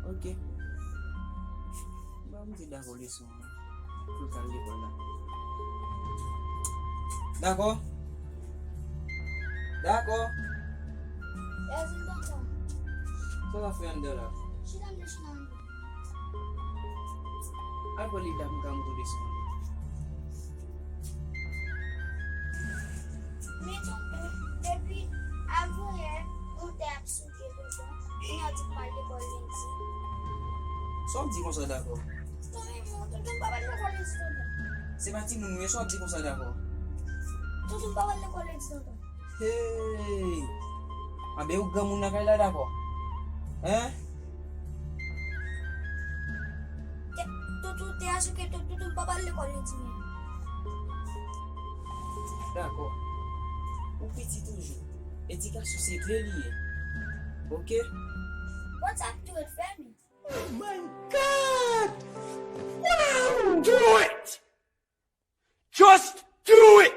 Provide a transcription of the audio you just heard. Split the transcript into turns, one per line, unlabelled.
Ok. Bah, je suis d'accord, les sons. Faut faire l'école là. D'accord? D'accord?
Yes, in Dakò.
Ça va faire un dollar.
Shiram na shiram.
I believe that I'm going to this one.
Me तो depuis avant hier, on t'a absorbé dedans. On a dit parler collègue.
Soit dit comme ça d'accord.
तो मैं तुम बाबा ने कॉलेज तो
C'est parti, nous nous soit dit comme ça d'accord.
तो तुम बाबा ने कॉलेज तो
Hey! Abe ou gamu na kaila d'accord. Hein?
तो तू ते आ सके तो तुम बाबा ने कॉलेज में
D'accord. Ou petit toujours. Éducation c'est très lié. Ok?
What's up to it, Femi?
Oh my God! Wow! Do it! Just do it!